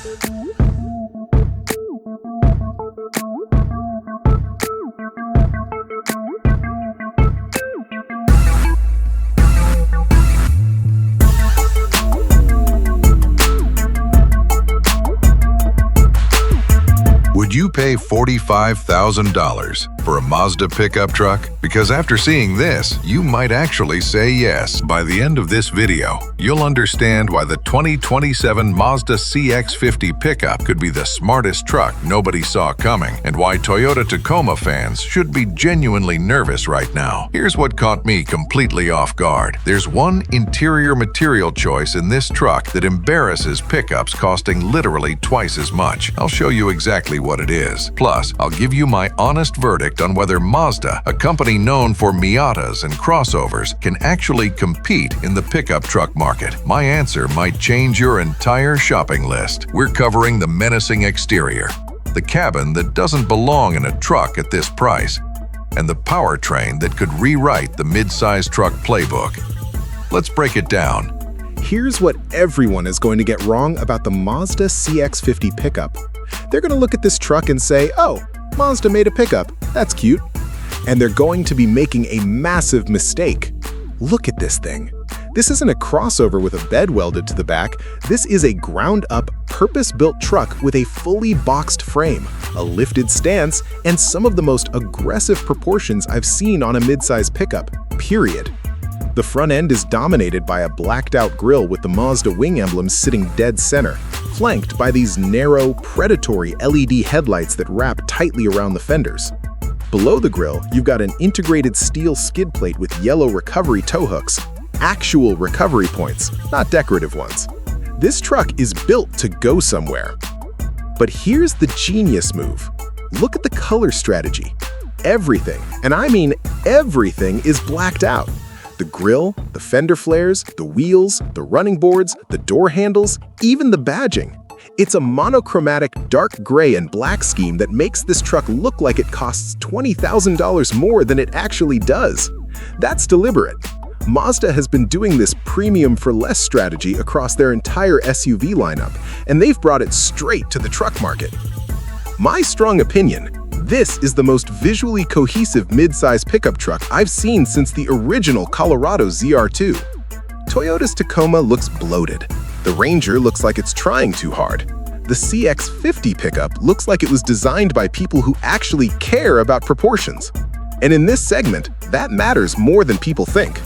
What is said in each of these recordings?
Would you pay $45,000 for a Mazda pickup truck? Because after seeing this, you might actually say yes. By the end of this video, you'll understand why the 2027 Mazda CX-50 Pickup could be the smartest truck nobody saw coming, and why Toyota Tacoma fans should be genuinely nervous right now. Here's what caught me completely off guard. There's one interior material choice in this truck that embarrasses pickups costing literally twice as much. I'll show you exactly what it is. Plus, I'll give you my honest verdict on whether Mazda, a company known for Miatas and crossovers, can actually compete in the pickup truck market. My answer might change your entire shopping list. We're covering the menacing exterior, the cabin that doesn't belong in a truck at this price, and the powertrain that could rewrite the midsize truck playbook. Let's break it down. Here's what everyone is going to get wrong about the Mazda CX-50 Pickup. They're going to look at this truck and say, oh, Mazda made a pickup. That's cute. And they're going to be making a massive mistake. Look at this thing. This isn't a crossover with a bed welded to the back. This is a ground-up, purpose-built truck with a fully boxed frame, a lifted stance, and some of the most aggressive proportions I've seen on a midsize pickup, period. The front end is dominated by a blacked-out grille with the Mazda wing emblem sitting dead center, flanked by these narrow, predatory LED headlights that wrap tightly around the fenders. Below the grille, you've got an integrated steel skid plate with yellow recovery tow hooks, actual recovery points, not decorative ones. This truck is built to go somewhere. But here's the genius move. Look at the color strategy. Everything, and I mean everything, is blacked out. The grille, the fender flares, the wheels, the running boards, the door handles, even the badging. It's a monochromatic dark gray and black scheme that makes this truck look like it costs $20,000 more than it actually does. That's deliberate. Mazda has been doing this premium for less strategy across their entire SUV lineup, and they've brought it straight to the truck market. My strong opinion, this is the most visually cohesive midsize pickup truck I've seen since the original Colorado ZR2. Toyota's Tacoma looks bloated. The Ranger looks like it's trying too hard. The CX-50 pickup looks like it was designed by people who actually care about proportions. And in this segment, that matters more than people think.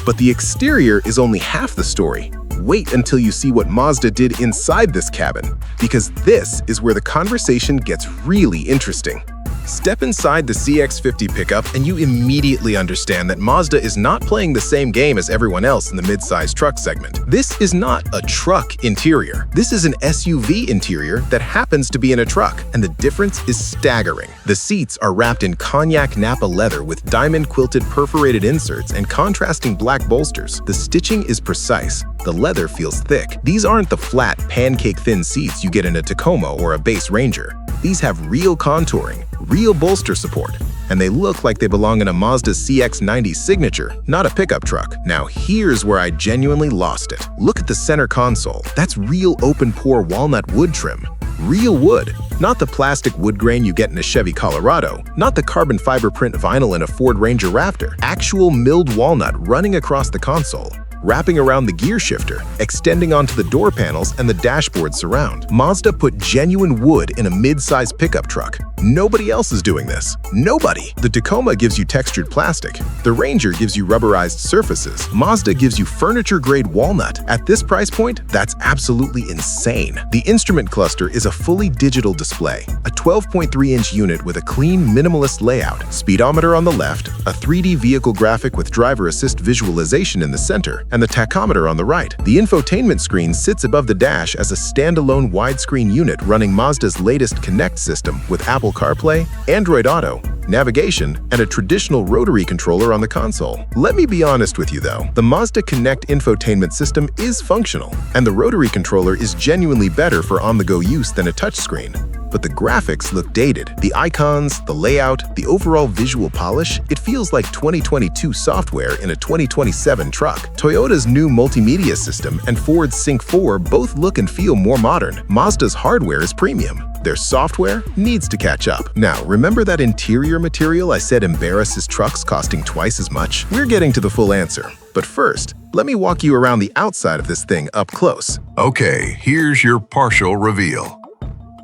But the exterior is only half the story. Wait until you see what Mazda did inside this cabin, because this is where the conversation gets really interesting. Step inside the CX-50 pickup and you immediately understand that Mazda is not playing the same game as everyone else in the midsize truck segment. This is not a truck interior. This is an SUV interior that happens to be in a truck, and the difference is staggering. The seats are wrapped in cognac Nappa leather with diamond-quilted perforated inserts and contrasting black bolsters. The stitching is precise. The leather feels thick. These aren't the flat, pancake-thin seats you get in a Tacoma or a base Ranger. These have real contouring, real bolster support, and they look like they belong in a Mazda CX-90 Signature, not a pickup truck. Now here's where I genuinely lost it. Look at the center console. That's real open-pore walnut wood trim. Real wood, not the plastic wood grain you get in a Chevy Colorado, not the carbon fiber print vinyl in a Ford Ranger Raptor. Actual milled walnut running across the console, wrapping around the gear shifter, extending onto the door panels and the dashboard surround. Mazda put genuine wood in a mid-size pickup truck. Nobody else is doing this. Nobody. The Tacoma gives you textured plastic. The Ranger gives you rubberized surfaces. Mazda gives you furniture-grade walnut. At this price point, that's absolutely insane. The instrument cluster is a fully digital display, a 12.3-inch unit with a clean, minimalist layout, speedometer on the left, a 3D vehicle graphic with driver assist visualization in the center, and the tachometer on the right. The infotainment screen sits above the dash as a standalone widescreen unit running Mazda's latest Connect system with Apple CarPlay, Android Auto, navigation, and a traditional rotary controller on the console. Let me be honest with you though, the Mazda Connect infotainment system is functional, and the rotary controller is genuinely better for on-the-go use than a touchscreen. but the graphics look dated. The icons, the layout, the overall visual polish, it feels like 2022 software in a 2027 truck. Toyota's new multimedia system and Ford's Sync 4 both look and feel more modern. Mazda's hardware is premium. Their software needs to catch up. Now, remember that interior material I said embarrasses trucks costing twice as much? We're getting to the full answer. But first, let me walk you around the outside of this thing up close. Okay, here's your partial reveal.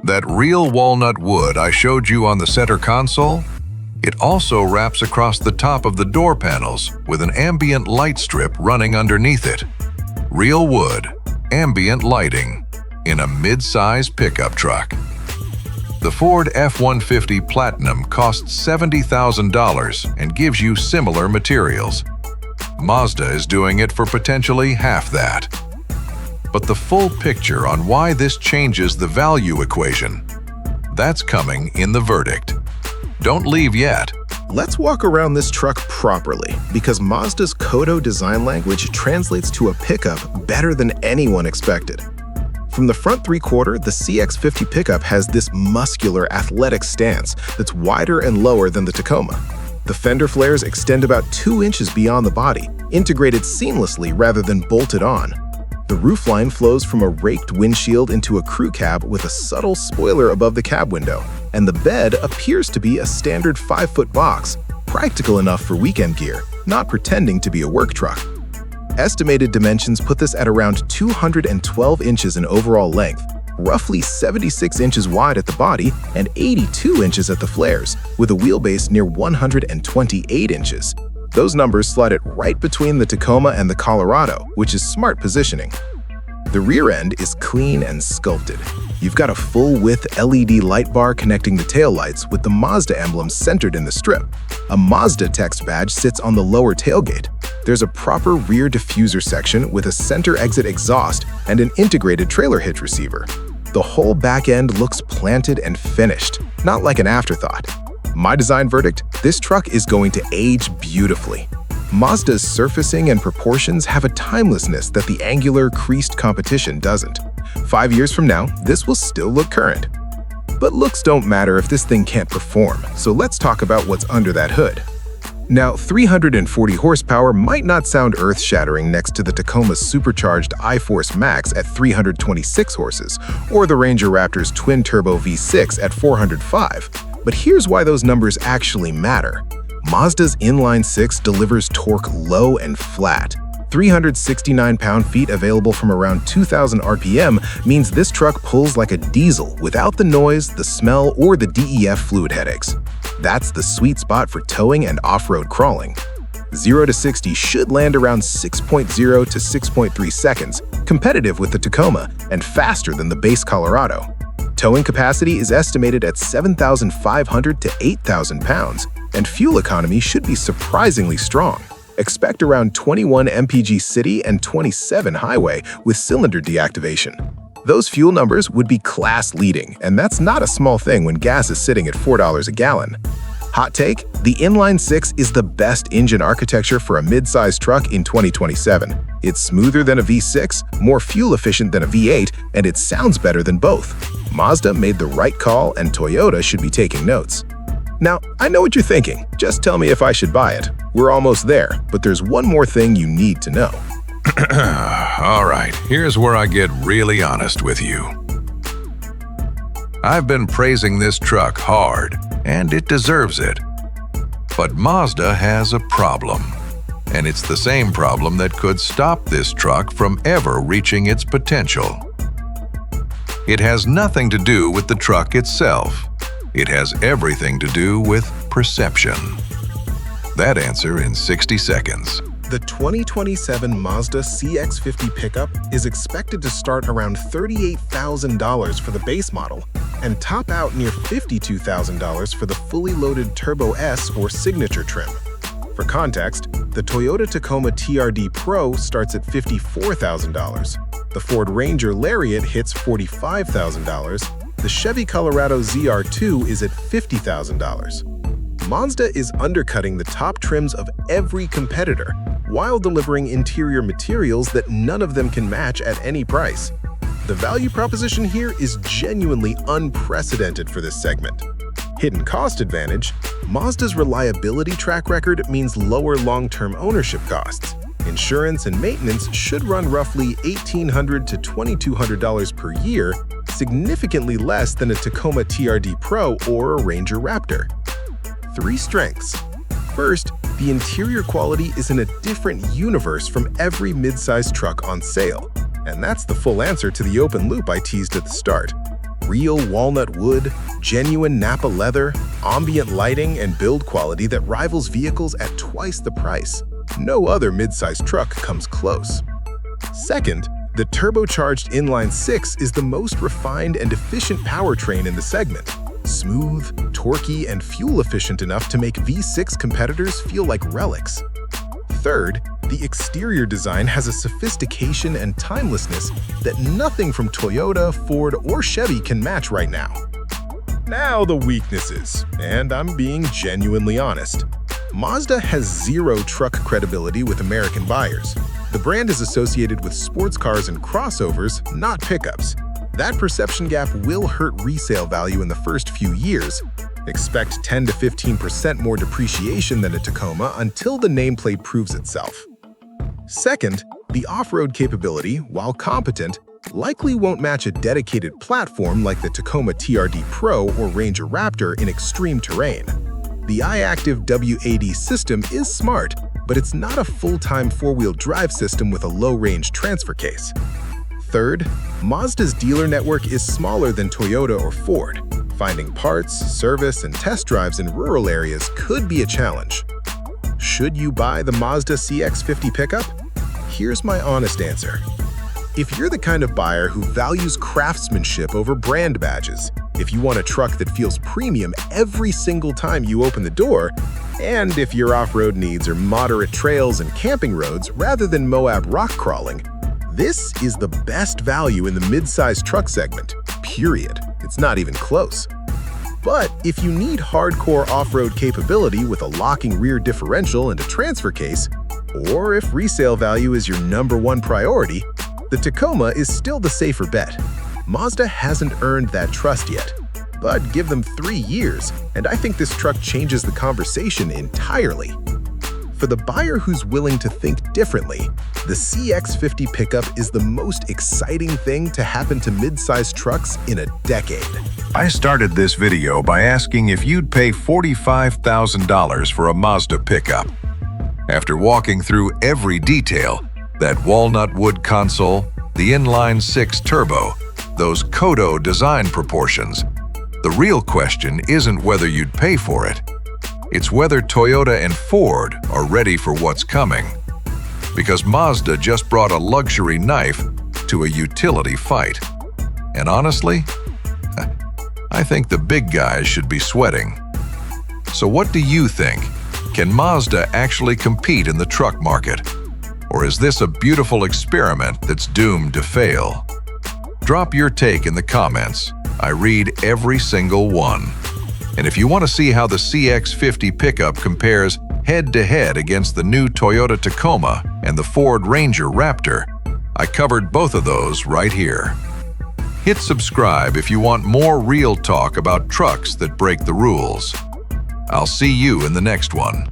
That real walnut wood I showed you on the center console, it also wraps across the top of the door panels with an ambient light strip running underneath it. Real wood, ambient lighting, in a mid-size pickup truck. The Ford F-150 Platinum costs $70,000 and gives you similar materials. Mazda is doing it for potentially half that. But the full picture on why this changes the value equation, that's coming in the verdict. Don't leave yet. Let's walk around this truck properly, because Mazda's Kodo design language translates to a pickup better than anyone expected. From the front three-quarter, the CX-50 pickup has this muscular, athletic stance that's wider and lower than the Tacoma. The fender flares extend about 2 inches beyond the body, integrated seamlessly rather than bolted on. The roofline flows from a raked windshield into a crew cab with a subtle spoiler above the cab window, and the bed appears to be a standard 5-foot box, practical enough for weekend gear, not pretending to be a work truck. Estimated dimensions put this at around 212 inches in overall length, roughly 76 inches wide at the body and 82 inches at the flares, with a wheelbase near 128 inches. Those numbers slot it right between the Tacoma and the Colorado, which is smart positioning. The rear end is clean and sculpted. You've got a full-width LED light bar connecting the taillights with the Mazda emblem centered in the strip. A Mazda text badge sits on the lower tailgate. There's a proper rear diffuser section with a center exit exhaust and an integrated trailer hitch receiver. The whole back end looks planted and finished, not like an afterthought. My design verdict: this truck is going to age beautifully. Mazda's surfacing and proportions have a timelessness that the angular, creased competition doesn't. 5 years from now, this will still look current. But looks don't matter if this thing can't perform, so let's talk about what's under that hood. Now, 340 horsepower might not sound earth-shattering next to the Tacoma's supercharged iForce Max at 326 horses, or the Ranger Raptor's twin-turbo V6 at 405. But here's why those numbers actually matter. Mazda's inline-six delivers torque low and flat. 369 pound-feet available from around 2,000 RPM means this truck pulls like a diesel without the noise, the smell, or the DEF fluid headaches. That's the sweet spot for towing and off-road crawling. 0 to 60 should land around 6.0 to 6.3 seconds, competitive with the Tacoma, and faster than the base Colorado. Towing capacity is estimated at 7,500 to 8,000 pounds, and fuel economy should be surprisingly strong. Expect around 21 mpg city and 27 highway with cylinder deactivation. Those fuel numbers would be class-leading, and that's not a small thing when gas is sitting at $4 a gallon. Hot take: the inline-six is the best engine architecture for a mid-size truck in 2027. It's smoother than a V6, more fuel-efficient than a V8, and it sounds better than both. Mazda made the right call, and Toyota should be taking notes. Now, I know what you're thinking. Just tell me if I should buy it. We're almost there, but there's one more thing you need to know. All right, here's where I get really honest with you. I've been praising this truck hard, and it deserves it. But Mazda has a problem, and it's the same problem that could stop this truck from ever reaching its potential. It has nothing to do with the truck itself. It has everything to do with perception. That answer in 60 seconds. The 2027 Mazda CX-50 Pickup is expected to start around $38,000 for the base model and top out near $52,000 for the fully loaded Turbo S or Signature trim. For context, the Toyota Tacoma TRD Pro starts at $54,000. The Ford Ranger Lariat hits $45,000. The Chevy Colorado ZR2 is at $50,000. Mazda is undercutting the top trims of every competitor while delivering interior materials that none of them can match at any price. The value proposition here is genuinely unprecedented for this segment. Hidden cost advantage: Mazda's reliability track record means lower long-term ownership costs. Insurance and maintenance should run roughly $1,800 to $2,200 per year, significantly less than a Tacoma TRD Pro or a Ranger Raptor. 3 strengths. First, the interior quality is in a different universe from every midsize truck on sale. And that's the full answer to the open loop I teased at the start. Real walnut wood, genuine Nappa leather, ambient lighting, and build quality that rivals vehicles at twice the price. No other midsize truck comes close. Second, the turbocharged inline-six is the most refined and efficient powertrain in the segment. Smooth, torquey, and fuel-efficient enough to make V6 competitors feel like relics. Third, the exterior design has a sophistication and timelessness that nothing from Toyota, Ford, or Chevy can match right now. Now the weaknesses, and I'm being genuinely honest. Mazda has zero truck credibility with American buyers. The brand is associated with sports cars and crossovers, not pickups. That perception gap will hurt resale value in the first few years. Expect 10 to 15% more depreciation than a Tacoma until the nameplate proves itself. Second, the off-road capability, while competent, likely won't match a dedicated platform like the Tacoma TRD Pro or Ranger Raptor in extreme terrain. The i-Activ WAD system is smart, but it's not a full-time four-wheel drive system with a low-range transfer case. Third, Mazda's dealer network is smaller than Toyota or Ford. Finding parts, service, and test drives in rural areas could be a challenge. Should you buy the Mazda CX-50 Pickup? Here's my honest answer. If you're the kind of buyer who values craftsmanship over brand badges, if you want a truck that feels premium every single time you open the door, and if your off-road needs are moderate trails and camping roads rather than Moab rock crawling, this is the best value in the mid-size truck segment, period. It's not even close. But if you need hardcore off-road capability with a locking rear differential and a transfer case, or if resale value is your #1 priority, the Tacoma is still the safer bet. Mazda hasn't earned that trust yet. But give them 3 years, and I think this truck changes the conversation entirely. For the buyer who's willing to think differently, the CX-50 Pickup is the most exciting thing to happen to mid-size trucks in a decade. I started this video by asking if you'd pay $45,000 for a Mazda pickup. After walking through every detail, that walnut wood console, the inline-six turbo, those Kodo design proportions, the real question isn't whether you'd pay for it. It's whether Toyota and Ford are ready for what's coming. Because Mazda just brought a luxury knife to a utility fight. And honestly, I think the big guys should be sweating. So what do you think? Can Mazda actually compete in the truck market? Or is this a beautiful experiment that's doomed to fail? Drop your take in the comments. I read every single one. And if you want to see how the CX-50 Pickup compares head-to-head against the new Toyota Tacoma and the Ford Ranger Raptor, I covered both of those right here. Hit subscribe if you want more real talk about trucks that break the rules. I'll see you in the next one.